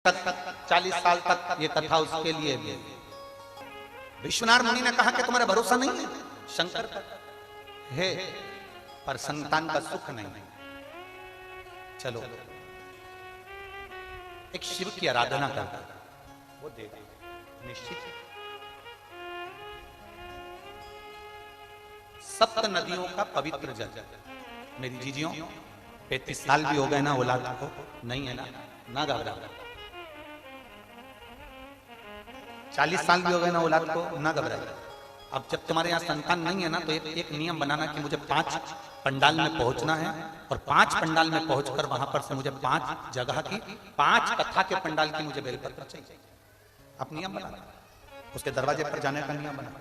तक 40 साल तक ये कथा उसके लिए भी। विश्वनाथ मुनि ने कहा कि तुम्हारा भरोसा नहीं है, शंकर है पर संतान का सुख नहीं। चलो एक शिव की आराधना करता वो दे निश्चित। सप्त नदियों का पवित्र जल। मेरी जीजियों 35 साल भी हो गए ना औलाद को, नहीं है ना घबरा। 40 साल भी हो गए ना औलाद को, ना घबरा। अब जब तुम्हारे यहाँ संतान नहीं है ना तो एक नियम बनाना कि मुझे 5 पंडाल में पहुंचना है और 5 पंडाल में पहुंचकर वहां पर से मुझे 5 जगह की 5 कथा के पंडाल की मुझे बेलपत्र चाहिए। अब नियम बना, उसके दरवाजे पर जाने का नियम बना।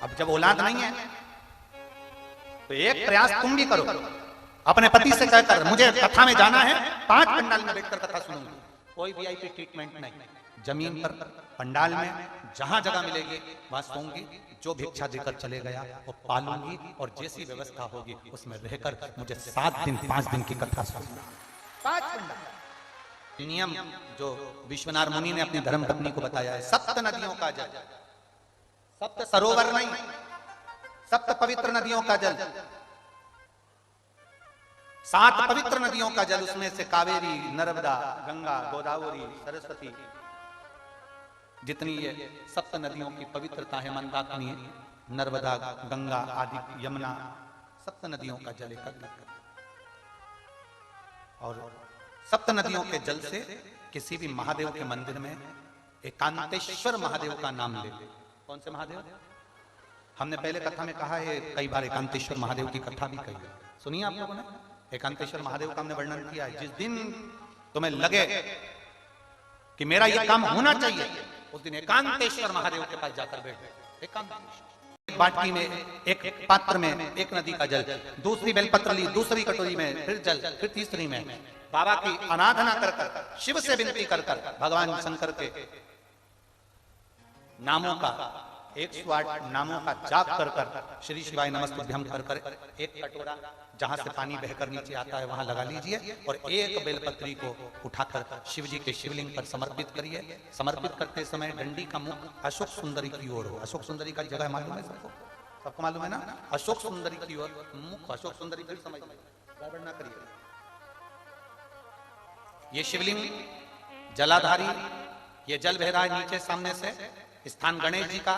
अब जब औलाद नहीं है तो एक प्रयास तुम भी करो, अपने पति से कहकर मुझे कथा में जाना है, 5 पंडाल में बैठकर कथा सुनूंगी। कोई वीआईपी ट्रीटमेंट नहीं, जमीन पर पंडाल में जहां जगह मिलेगी वहां सोऊंगी, जो भिक्षा देकर चले गया वो पालूंगी और जैसी व्यवस्था होगी उसमें रहकर मुझे 7 दिन 5 दिन की कथा सुनना। 5 पंडाल नियम जो विश्वनाथ मुनि ने अपनी धर्मपत्नी को बताया है। सप्त नदियों का जल, सप्त सरोवर नहीं, सप्त पवित्र नदियों का जल, 7 पवित्र नदियों का जल, उसमें से कावेरी, नर्मदा, गंगा, गोदावरी, सरस्वती, जितनी ये सप्त नदियों की पवित्रता है, मंदाकिनी, नर्मदा, गंगा आदि, यमुना, सप्त नदियों का जल एकत्रित कर और सप्त नदियों के जल से किसी भी महादेव के मंदिर में एकांतेश्वर महादेव का नाम ले। कौन से महादेव? हमने पहले कथा में कहा है, कई बार एकांतेश्वर महादेव की कथा भी कही है, सुनिए आप लोगों ने। एकांतेश्वर महादेव का हमने वर्णन किया है। जिस दिन तुम्हें लगे कि मेरा यह काम होना चाहिए, उस दिन एकांतेश्वर महादेव के पास जाकर बैठे। एकांतेश्वर बाटी में एक पात्र में एक नदी का जल, दूसरी बेलपत्र ली, दूसरी कटोरी में फिर जल, फिर तीसरी में बाबा की आराधना कर कर, शिव से विनती कर कर, भगवान शंकर के नामों का 108 नामों का जाप कर कर, श्री शिवाय नमस्तुभ्यम कर कर, एक कटोरा जहां से पानी बहकर नीचे आता है वहां लगा लीजिए और एक बेलपत्री को उठाकर शिव जी के शिवलिंग पर समर्पित करिए। समर्पित करते समय डंडी का मुख अशोक सुंदरी की ओर हो। अशोक सुंदरी का जगह मालूम है सबको? सबको मालूम है ना? अशोक सुंदरी की ओर मुख, अशोक सुंदरी फिर समझ गड़बड़ ना करिए। ये शिवलिंग जलाधारी, ये जल बह रहा है नीचे सामने से, स्थान गणेश जी का,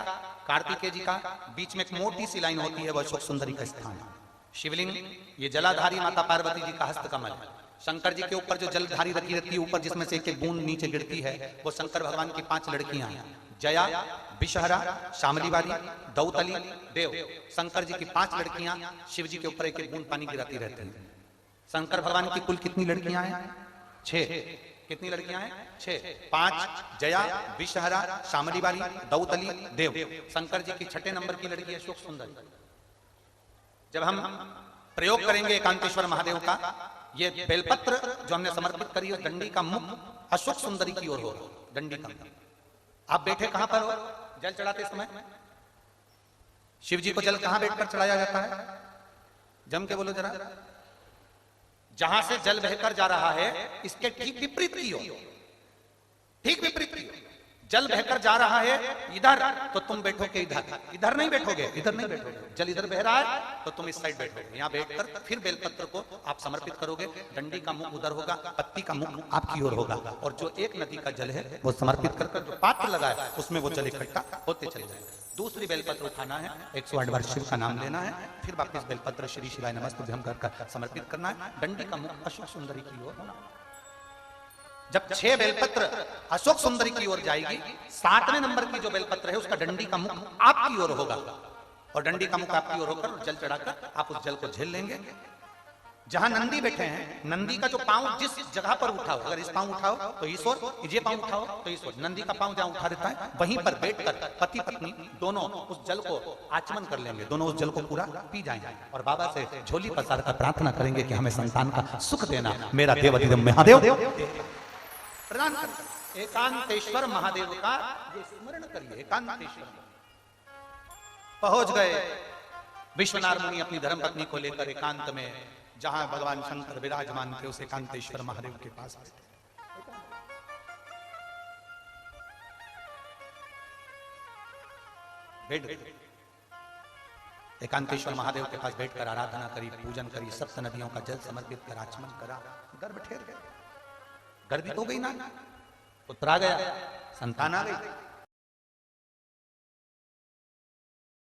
कार्तिकेय जी का, बीच में एक मोटी सी लाइन होती है, वो अशोक सुंदरी का स्थान है। शिवलिंग ये जलाधारी माता पार्वती जी का हस्त कमल है। शंकर जी के ऊपर जो जलधारी रखी रहती है ऊपर, जिसमें से एक बूंद नीचे गिरती है, वो शंकर भगवान की 5 लड़कियां हैं, जया, विषहरा, शामली वाली, दौतली, देव। शंकर जी की 5 लड़कियां शिव जी के ऊपर एक बूंद पानी गिराती रहती हैं। शंकर भगवान की कुल कितनी लड़कियां हैं? 6। कितनी लड़कियां हैं? 6। 5 जया, विषहरा, शामली वाली, दौतली, देव। शंकर जी की 6ठे नंबर की लड़की अशोक सुंदरी। जब हम प्रयोग करेंगे एकांतेश्वर महादेव का, ये बेलपत्र जो हमने समर्पित करी है, डंडी का मुख अशोक सुंदरी की ओर हो। डंडी का मुख, आप बैठे कहां पर हो? जल चढ़ाते समय शिव जी को जल कहां बैठकर चढ़ाया जाता है? जम के बोलो जरा। जहां से जल बहकर जा रहा है इसके ठीक विपरीत की ओर, ठीक विपरीत की ओर जल बहकर जा रहा है इधर, तो तुम बैठोगे इधर, इधर नहीं बैठोगे, इधर नहीं बैठोगे। जल इधर बह रहा है तो तुम इस साइड बैठोगे। यहाँ बैठकर फिर बेलपत्र को आप समर्पित करोगे। डंडी का मुख उधर होगा, पत्ती का मुख आपकी ओर होगा और जो एक नदी का जल है वो समर्पित कर कर जो पात्र लगा है उसमें वो जल इकट्ठा होते चले जाएगा। दूसरी बेलपत्र उठाना है, 108 बार शिव का नाम लेना है, फिर वापिस बेलपत्र श्री शिवाय नमस्तुभ्यम कर समर्पित करना है। डंडी का मुख अशोक सुंदरी की ओर होना। जब 6 बेलपत्र अशोक सुंदरी की ओर जाएगी, 7वें नंबर की जो बेलपत्र है उसका डंडी का मुख आपकी ओर होगा और डंडी का मुख आपकी ओर होकर जल चढ़ाकर आप उस जल को झेल लेंगे। जहां नंदी बैठे हैं, नंदी का जो पांव जिस जगह पर उठाओ, अगर इस पांव उठाओ तो ईश्वर, ये पांव उठाओ तो ईश्वर। नंदी का पांव जहां उठा रहता है वहीं पर बैठकर पति पत्नी दोनों उस जल को आचमन कर लेंगे, दोनों उस जल को पूरा पी जाएंगे और बाबा से झोली पसार कर प्रार्थना करेंगे कि हमें संतान का सुख देना, मेरा देवाधिदेव महादेव प्रदान कर। एकांतेश्वर महादेव का ये स्मरण करिए। एकांतेश्वर पहुंच गए विश्वनाथ मुनि अपनी धर्मपत्नी को लेकर एकांत में, जहां भगवान शंकर विराजमान थे, उस एकांतेश्वर महादेव के पास बैठे। बैठ गए। एकांतेश्वर महादेव के पास बैठकर आराधना करी, पूजन करी, सप्त नदियों का जल समर्पित करा, आचमन करा, गर्भ ठहर गए। गर्भित हो गई ना, पुत्र आ गया, संतान आ गई।